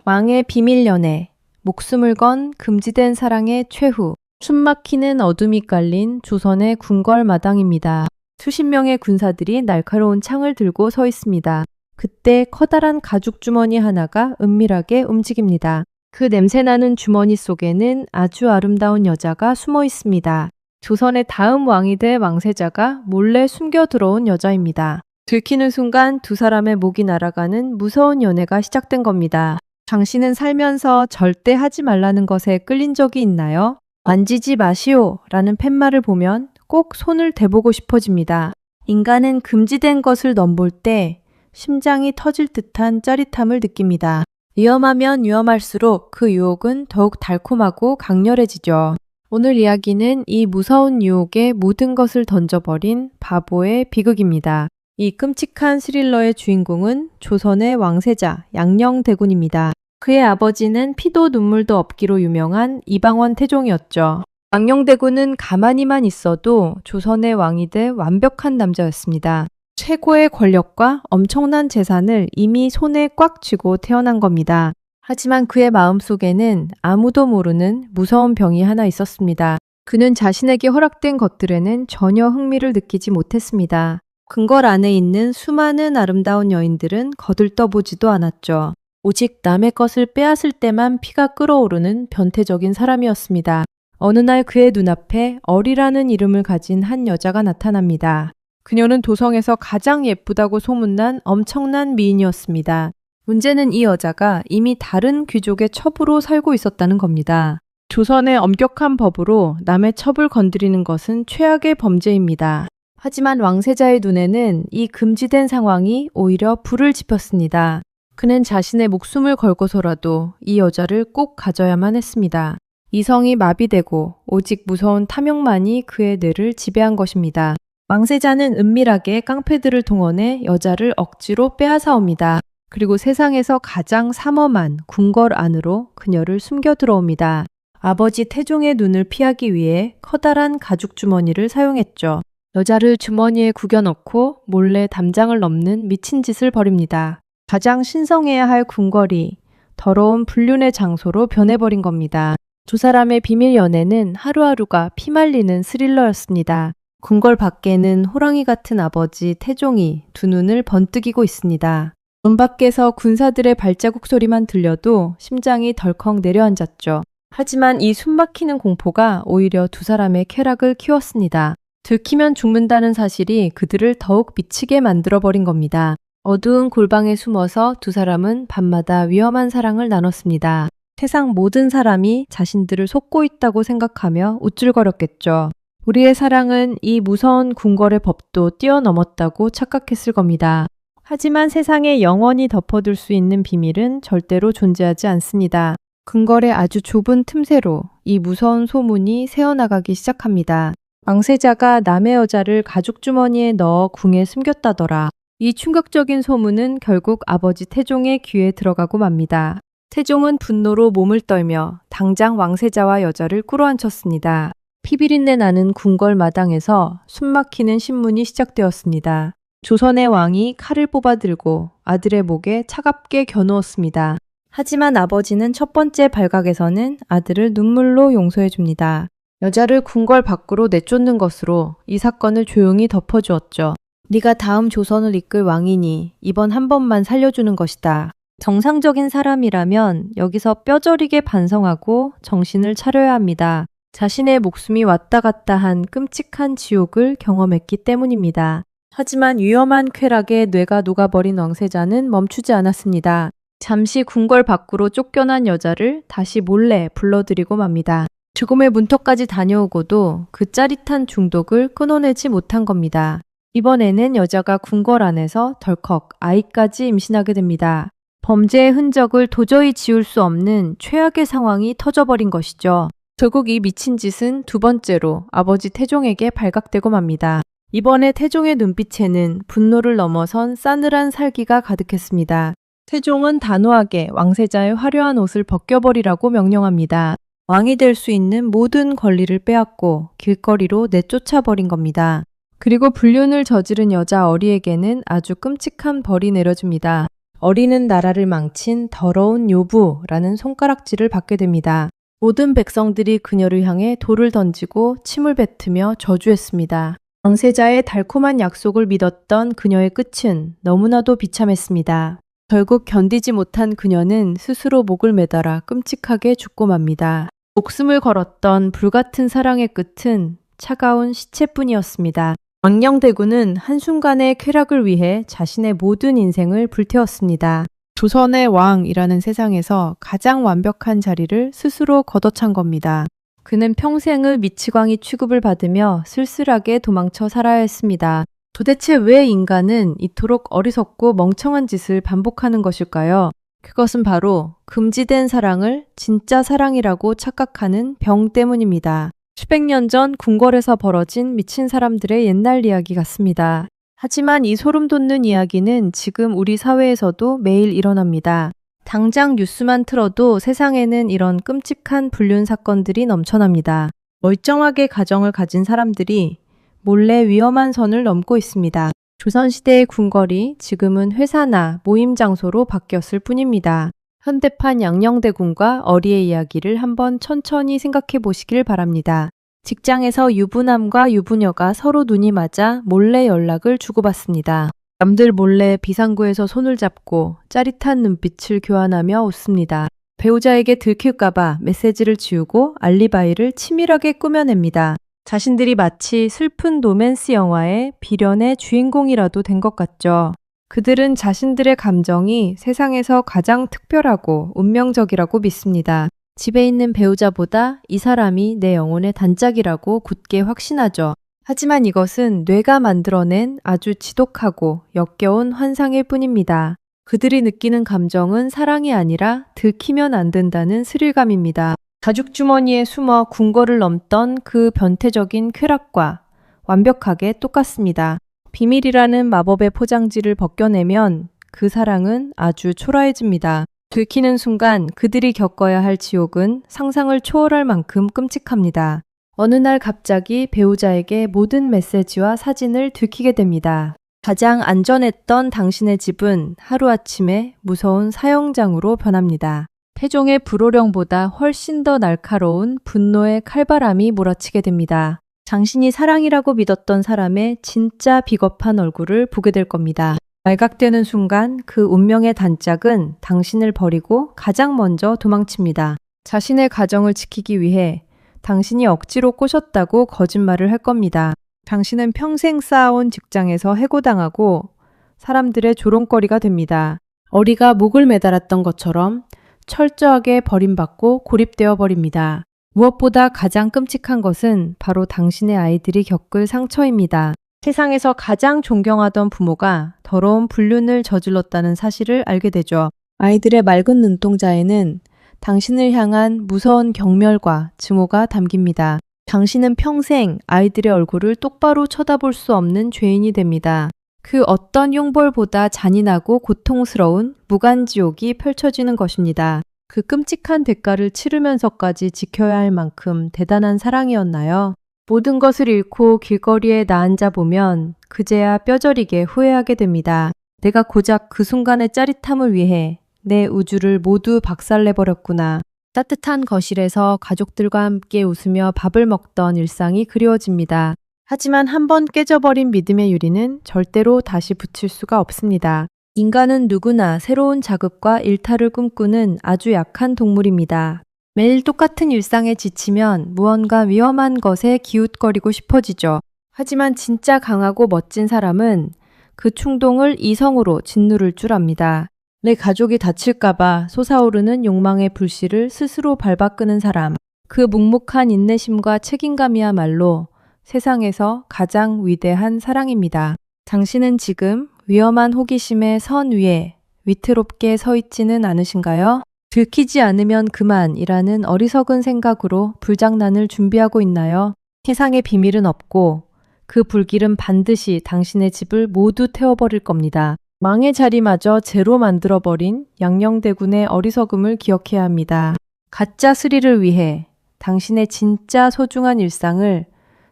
왕의 비밀 연애, 목숨을 건 금지된 사랑의 최후, 숨막히는 어둠이 깔린 조선의 궁궐 마당입니다. 수십 명의 군사들이 날카로운 창을 들고 서 있습니다. 그때 커다란 가죽 주머니 하나가 은밀하게 움직입니다. 그 냄새나는 주머니 속에는 아주 아름다운 여자가 숨어 있습니다. 조선의 다음 왕이 될 왕세자가 몰래 숨겨 들어온 여자입니다. 들키는 순간 두 사람의 목이 날아가는 무서운 연애가 시작된 겁니다. 당신은 살면서 절대 하지 말라는 것에 끌린 적이 있나요? 만지지 마시오 라는 팻말을 보면 꼭 손을 대보고 싶어집니다. 인간은 금지된 것을 넘볼 때 심장이 터질 듯한 짜릿함을 느낍니다. 위험하면 위험할수록 그 유혹은 더욱 달콤하고 강렬해지죠. 오늘 이야기는 이 무서운 유혹에 모든 것을 던져버린 바보의 비극입니다. 이 끔찍한 스릴러의 주인공은 조선의 왕세자 양녕대군입니다. 그의 아버지는 피도 눈물도 없기로 유명한 이방원 태종이었죠. 양녕대군은 가만히만 있어도 조선의 왕이 될 완벽한 남자였습니다. 최고의 권력과 엄청난 재산을 이미 손에 꽉 쥐고 태어난 겁니다. 하지만 그의 마음속에는 아무도 모르는 무서운 병이 하나 있었습니다. 그는 자신에게 허락된 것들에는 전혀 흥미를 느끼지 못했습니다. 궁궐 안에 있는 수많은 아름다운 여인들은 거들떠보지도 않았죠. 오직 남의 것을 빼앗을 때만 피가 끓어오르는 변태적인 사람이었습니다. 어느 날 그의 눈앞에 어리라는 이름을 가진 한 여자가 나타납니다. 그녀는 도성에서 가장 예쁘다고 소문난 엄청난 미인이었습니다. 문제는 이 여자가 이미 다른 귀족의 첩으로 살고 있었다는 겁니다. 조선의 엄격한 법으로 남의 첩을 건드리는 것은 최악의 범죄입니다. 하지만 왕세자의 눈에는 이 금지된 상황이 오히려 불을 지폈습니다. 그는 자신의 목숨을 걸고서라도 이 여자를 꼭 가져야만 했습니다. 이성이 마비되고 오직 무서운 탐욕만이 그의 뇌를 지배한 것입니다. 왕세자는 은밀하게 깡패들을 동원해 여자를 억지로 빼앗아옵니다. 그리고 세상에서 가장 삼엄한 궁궐 안으로 그녀를 숨겨 들어옵니다. 아버지 태종의 눈을 피하기 위해 커다란 가죽 주머니를 사용했죠. 여자를 주머니에 구겨 넣고 몰래 담장을 넘는 미친 짓을 벌입니다. 가장 신성해야 할 궁궐이 더러운 불륜의 장소로 변해버린 겁니다. 두 사람의 비밀 연애는 하루하루가 피말리는 스릴러였습니다. 궁궐 밖에는 호랑이 같은 아버지 태종이 두 눈을 번뜩이고 있습니다. 문 밖에서 군사들의 발자국 소리만 들려도 심장이 덜컥 내려앉았죠. 하지만 이 숨막히는 공포가 오히려 두 사람의 쾌락을 키웠습니다. 들키면 죽는다는 사실이 그들을 더욱 미치게 만들어버린 겁니다. 어두운 골방에 숨어서 두 사람은 밤마다 위험한 사랑을 나눴습니다. 세상 모든 사람이 자신들을 속고 있다고 생각하며 우쭐거렸겠죠. 우리의 사랑은 이 무서운 궁궐의 법도 뛰어넘었다고 착각했을 겁니다. 하지만 세상에 영원히 덮어둘 수 있는 비밀은 절대로 존재하지 않습니다. 궁궐의 아주 좁은 틈새로 이 무서운 소문이 새어나가기 시작합니다. 왕세자가 남의 여자를 가죽 주머니에 넣어 궁에 숨겼다더라. 이 충격적인 소문은 결국 아버지 태종의 귀에 들어가고 맙니다. 태종은 분노로 몸을 떨며 당장 왕세자와 여자를 끌어안쳤습니다. 피비린내 나는 궁궐 마당에서 숨막히는 신문이 시작되었습니다. 조선의 왕이 칼을 뽑아 들고 아들의 목에 차갑게 겨누었습니다. 하지만 아버지는 첫 번째 발각에서는 아들을 눈물로 용서해 줍니다. 여자를 궁궐 밖으로 내쫓는 것으로 이 사건을 조용히 덮어주었죠. 네가 다음 조선을 이끌 왕이니 이번 한 번만 살려주는 것이다. 정상적인 사람이라면 여기서 뼈저리게 반성하고 정신을 차려야 합니다. 자신의 목숨이 왔다 갔다 한 끔찍한 지옥을 경험했기 때문입니다. 하지만 위험한 쾌락에 뇌가 녹아버린 왕세자는 멈추지 않았습니다. 잠시 궁궐 밖으로 쫓겨난 여자를 다시 몰래 불러들이고 맙니다. 죽음의 문턱까지 다녀오고도 그 짜릿한 중독을 끊어내지 못한 겁니다. 이번에는 여자가 궁궐 안에서 덜컥 아이까지 임신하게 됩니다. 범죄의 흔적을 도저히 지울 수 없는 최악의 상황이 터져버린 것이죠. 결국 이 미친 짓은 두 번째로 아버지 태종에게 발각되고 맙니다. 이번에 태종의 눈빛에는 분노를 넘어선 싸늘한 살기가 가득했습니다. 태종은 단호하게 왕세자의 화려한 옷을 벗겨버리라고 명령합니다. 왕이 될 수 있는 모든 권리를 빼앗고 길거리로 내쫓아버린 겁니다. 그리고 불륜을 저지른 여자 어리에게는 아주 끔찍한 벌이 내려집니다. 어리는 나라를 망친 더러운 요부라는 손가락질을 받게 됩니다. 모든 백성들이 그녀를 향해 돌을 던지고 침을 뱉으며 저주했습니다. 왕세자의 달콤한 약속을 믿었던 그녀의 끝은 너무나도 비참했습니다. 결국 견디지 못한 그녀는 스스로 목을 매달아 끔찍하게 죽고 맙니다. 목숨을 걸었던 불같은 사랑의 끝은 차가운 시체뿐이었습니다. 왕녕대군은 한순간의 쾌락을 위해 자신의 모든 인생을 불태웠습니다. 조선의 왕이라는 세상에서 가장 완벽한 자리를 스스로 걷어찬 겁니다. 그는 평생을 미치광이 취급을 받으며 쓸쓸하게 도망쳐 살아야 했습니다. 도대체 왜 인간은 이토록 어리석고 멍청한 짓을 반복하는 것일까요? 그것은 바로 금지된 사랑을 진짜 사랑이라고 착각하는 병 때문입니다. 수백 년 전 궁궐에서 벌어진 미친 사람들의 옛날 이야기 같습니다. 하지만 이 소름 돋는 이야기는 지금 우리 사회에서도 매일 일어납니다. 당장 뉴스만 틀어도 세상에는 이런 끔찍한 불륜 사건들이 넘쳐납니다. 멀쩡하게 가정을 가진 사람들이 몰래 위험한 선을 넘고 있습니다. 조선시대의 궁궐이 지금은 회사나 모임 장소로 바뀌었을 뿐입니다. 현대판 양녕대군과 어리의 이야기를 한번 천천히 생각해 보시길 바랍니다. 직장에서 유부남과 유부녀가 서로 눈이 맞아 몰래 연락을 주고받습니다. 남들 몰래 비상구에서 손을 잡고 짜릿한 눈빛을 교환하며 웃습니다. 배우자에게 들킬까봐 메시지를 지우고 알리바이를 치밀하게 꾸며냅니다. 자신들이 마치 슬픈 로맨스 영화의 비련의 주인공이라도 된 것 같죠. 그들은 자신들의 감정이 세상에서 가장 특별하고 운명적이라고 믿습니다. 집에 있는 배우자보다 이 사람이 내 영혼의 단짝이라고 굳게 확신하죠. 하지만 이것은 뇌가 만들어낸 아주 지독하고 역겨운 환상일 뿐입니다. 그들이 느끼는 감정은 사랑이 아니라 들키면 안 된다는 스릴감입니다. 가죽주머니에 숨어 궁궐을 넘던 그 변태적인 쾌락과 완벽하게 똑같습니다. 비밀이라는 마법의 포장지를 벗겨내면 그 사랑은 아주 초라해집니다. 들키는 순간 그들이 겪어야 할 지옥은 상상을 초월할 만큼 끔찍합니다. 어느 날 갑자기 배우자에게 모든 메시지와 사진을 들키게 됩니다. 가장 안전했던 당신의 집은 하루아침에 무서운 사형장으로 변합니다. 태종의 불호령보다 훨씬 더 날카로운 분노의 칼바람이 몰아치게 됩니다. 당신이 사랑이라고 믿었던 사람의 진짜 비겁한 얼굴을 보게 될 겁니다. 발각되는 순간 그 운명의 단짝은 당신을 버리고 가장 먼저 도망칩니다. 자신의 가정을 지키기 위해 당신이 억지로 꼬셨다고 거짓말을 할 겁니다. 당신은 평생 쌓아온 직장에서 해고당하고 사람들의 조롱거리가 됩니다. 어리가 목을 매달았던 것처럼 철저하게 버림받고 고립되어 버립니다. 무엇보다 가장 끔찍한 것은 바로 당신의 아이들이 겪을 상처입니다. 세상에서 가장 존경하던 부모가 더러운 불륜을 저질렀다는 사실을 알게 되죠. 아이들의 맑은 눈동자에는 당신을 향한 무서운 경멸과 증오가 담깁니다. 당신은 평생 아이들의 얼굴을 똑바로 쳐다볼 수 없는 죄인이 됩니다. 그 어떤 형벌보다 잔인하고 고통스러운 무간지옥이 펼쳐지는 것입니다. 그 끔찍한 대가를 치르면서까지 지켜야 할 만큼 대단한 사랑이었나요? 모든 것을 잃고 길거리에 나앉아 보면 그제야 뼈저리게 후회하게 됩니다. 내가 고작 그 순간의 짜릿함을 위해 내 우주를 모두 박살내버렸구나. 따뜻한 거실에서 가족들과 함께 웃으며 밥을 먹던 일상이 그리워집니다. 하지만 한번 깨져버린 믿음의 유리는 절대로 다시 붙일 수가 없습니다. 인간은 누구나 새로운 자극과 일탈을 꿈꾸는 아주 약한 동물입니다. 매일 똑같은 일상에 지치면 무언가 위험한 것에 기웃거리고 싶어지죠. 하지만 진짜 강하고 멋진 사람은 그 충동을 이성으로 짓누를 줄 압니다. 내 가족이 다칠까봐 솟아오르는 욕망의 불씨를 스스로 밟아 끄는 사람. 그 묵묵한 인내심과 책임감이야말로 세상에서 가장 위대한 사랑입니다. 당신은 지금 위험한 호기심의 선 위에 위태롭게 서 있지는 않으신가요? 들키지 않으면 그만이라는 어리석은 생각으로 불장난을 준비하고 있나요? 세상에 비밀은 없고 그 불길은 반드시 당신의 집을 모두 태워버릴 겁니다. 망의 자리마저 제로 만들어버린 양녕대군의 어리석음을 기억해야 합니다. 가짜 스릴을 위해 당신의 진짜 소중한 일상을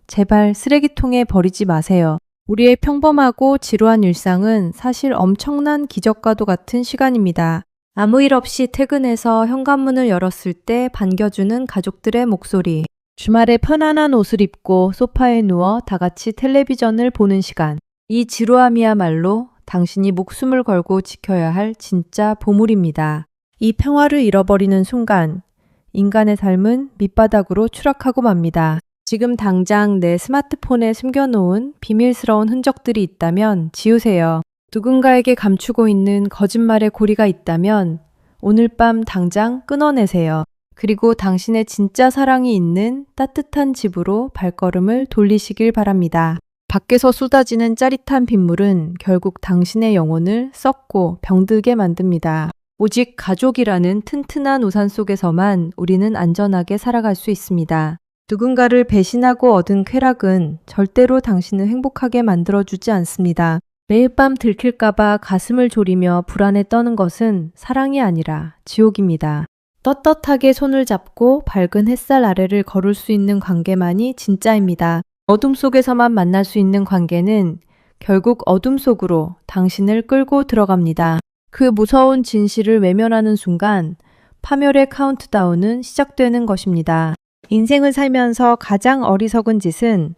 제발 쓰레기통에 버리지 마세요. 우리의 평범하고 지루한 일상은 사실 엄청난 기적과도 같은 시간입니다. 아무 일 없이 퇴근해서 현관문을 열었을 때 반겨주는 가족들의 목소리, 주말에 편안한 옷을 입고 소파에 누워 다 같이 텔레비전을 보는 시간, 이 지루함이야말로 당신이 목숨을 걸고 지켜야 할 진짜 보물입니다. 이 평화를 잃어버리는 순간, 인간의 삶은 밑바닥으로 추락하고 맙니다. 지금 당장 내 스마트폰에 숨겨놓은 비밀스러운 흔적들이 있다면 지우세요. 누군가에게 감추고 있는 거짓말의 고리가 있다면 오늘 밤 당장 끊어내세요. 그리고 당신의 진짜 사랑이 있는 따뜻한 집으로 발걸음을 돌리시길 바랍니다. 밖에서 쏟아지는 짜릿한 빗물은 결국 당신의 영혼을 썩고 병들게 만듭니다. 오직 가족이라는 튼튼한 우산 속에서만 우리는 안전하게 살아갈 수 있습니다. 누군가를 배신하고 얻은 쾌락은 절대로 당신을 행복하게 만들어주지 않습니다. 매일 밤 들킬까봐 가슴을 졸이며 불안에 떠는 것은 사랑이 아니라 지옥입니다. 떳떳하게 손을 잡고 밝은 햇살 아래를 걸을 수 있는 관계만이 진짜입니다. 어둠 속에서만 만날 수 있는 관계는 결국 어둠 속으로 당신을 끌고 들어갑니다. 그 무서운 진실을 외면하는 순간 파멸의 카운트다운은 시작되는 것입니다. 인생을 살면서 가장 어리석은 짓은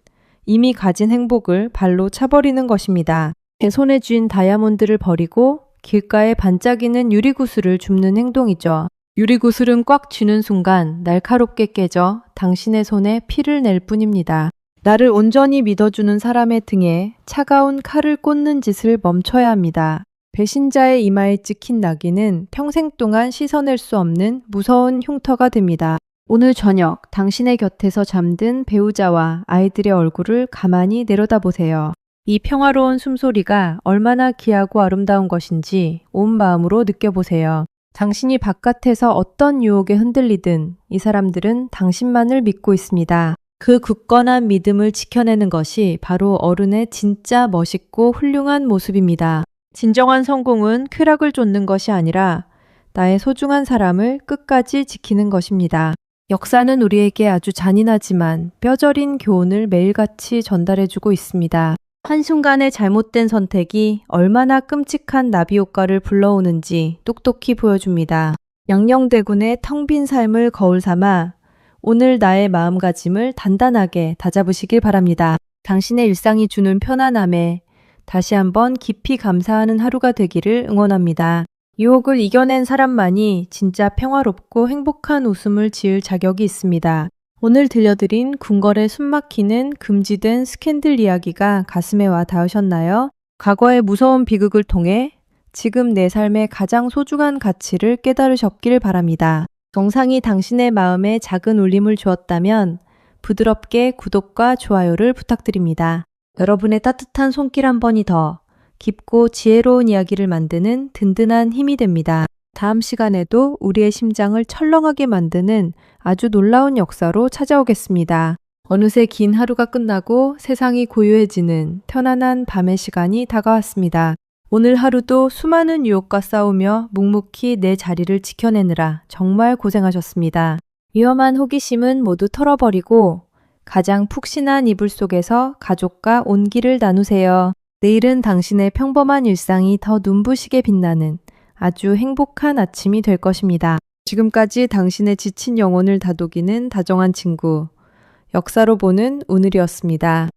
이미 가진 행복을 발로 차버리는 것입니다. 제 손에 쥔 다이아몬드를 버리고 길가에 반짝이는 유리구슬을 줍는 행동이죠. 유리구슬은 꽉 쥐는 순간 날카롭게 깨져 당신의 손에 피를 낼 뿐입니다. 나를 온전히 믿어주는 사람의 등에 차가운 칼을 꽂는 짓을 멈춰야 합니다. 배신자의 이마에 찍힌 낙인은 평생 동안 씻어낼 수 없는 무서운 흉터가 됩니다. 오늘 저녁 당신의 곁에서 잠든 배우자와 아이들의 얼굴을 가만히 내려다보세요. 이 평화로운 숨소리가 얼마나 귀하고 아름다운 것인지 온 마음으로 느껴보세요. 당신이 바깥에서 어떤 유혹에 흔들리든 이 사람들은 당신만을 믿고 있습니다. 그 굳건한 믿음을 지켜내는 것이 바로 어른의 진짜 멋있고 훌륭한 모습입니다. 진정한 성공은 쾌락을 쫓는 것이 아니라 나의 소중한 사람을 끝까지 지키는 것입니다. 역사는 우리에게 아주 잔인하지만 뼈저린 교훈을 매일같이 전달해주고 있습니다. 한순간의 잘못된 선택이 얼마나 끔찍한 나비 효과를 불러오는지 똑똑히 보여줍니다. 양녕대군의 텅 빈 삶을 거울 삼아 오늘 나의 마음가짐을 단단하게 다잡으시길 바랍니다. 당신의 일상이 주는 편안함에 다시 한번 깊이 감사하는 하루가 되기를 응원합니다. 유혹을 이겨낸 사람만이 진짜 평화롭고 행복한 웃음을 지을 자격이 있습니다. 오늘 들려드린 궁궐에 숨막히는 금지된 스캔들 이야기가 가슴에 와 닿으셨나요? 과거의 무서운 비극을 통해 지금 내 삶의 가장 소중한 가치를 깨달으셨길 바랍니다. 영상이 당신의 마음에 작은 울림을 주었다면 부드럽게 구독과 좋아요를 부탁드립니다. 여러분의 따뜻한 손길 한 번이 더 깊고 지혜로운 이야기를 만드는 든든한 힘이 됩니다. 다음 시간에도 우리의 심장을 철렁하게 만드는 아주 놀라운 역사로 찾아오겠습니다. 어느새 긴 하루가 끝나고 세상이 고요해지는 편안한 밤의 시간이 다가왔습니다. 오늘 하루도 수많은 유혹과 싸우며 묵묵히 내 자리를 지켜내느라 정말 고생하셨습니다. 위험한 호기심은 모두 털어버리고 가장 푹신한 이불 속에서 가족과 온기를 나누세요. 내일은 당신의 평범한 일상이 더 눈부시게 빛나는 아주 행복한 아침이 될 것입니다. 지금까지 당신의 지친 영혼을 다독이는 다정한 친구, 역사로 보는 오늘이었습니다.